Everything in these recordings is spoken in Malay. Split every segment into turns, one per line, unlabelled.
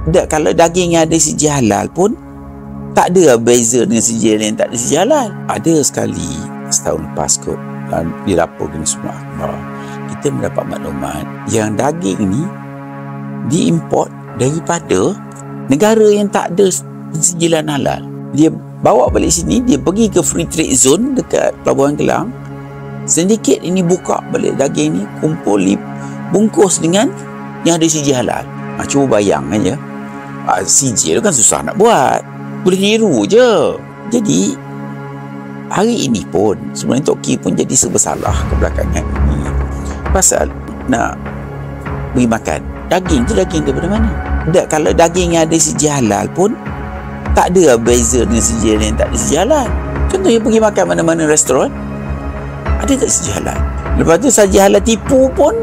Kalau daging yang ada siji halal pun tak ada beza dengan siji yang tak ada siji halal. Ada sekali setahun lepas kot dilaporkan semua akhbar, kita mendapat maklumat yang daging ni diimport daripada negara yang tak ada sijilan halal. Dia bawa balik sini, dia pergi ke free trade zone dekat Pelabuhan Kelang. Sedikit ini buka balik daging ni, kumpul bungkus dengan yang ada siji halal. Cuba bayang aja. CJ tu kan susah nak buat, boleh niru je. Jadi hari ini pun sebenarnya Tok Ki pun jadi serba salah kebelakangan ini pasal nak beri makan daging tu. Daging daripada mana? Kalau daging yang ada siji halal pun tak ada beza dengan siji yang tak ada siji halal. Contohnya pergi makan mana-mana restoran, ada tak siji halal? Lepas tu siji halal tipu pun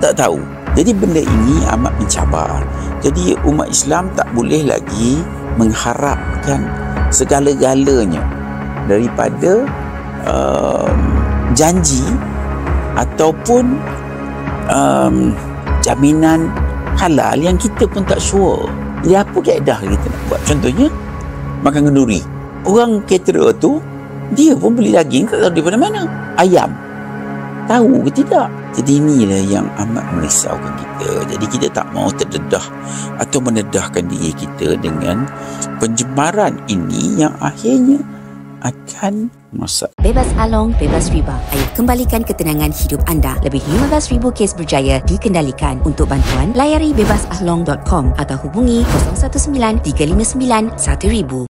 tak tahu. Jadi benda ini amat mencabar. Jadi umat Islam tak boleh lagi mengharapkan segala-galanya daripada janji ataupun jaminan halal yang kita pun tak sure. Jadi apa kaedah kita nak buat? Contohnya makan kenduri. Orang caterer tu dia pun beli daging tak tahu daripada mana. Ayam tahu ke tidak? Jadi inilah yang amat merisaukan kita. Jadi kita tak mahu terdedah atau mendedahkan diri kita dengan pencemaran ini yang akhirnya akan merosak.
Bebas Along, bebas riba. Ayo kembalikan ketenangan hidup anda. Lebih 15,000 kes berjaya dikendalikan. Untuk bantuan, layari bebasahlong.com atau hubungi 019 359 1000.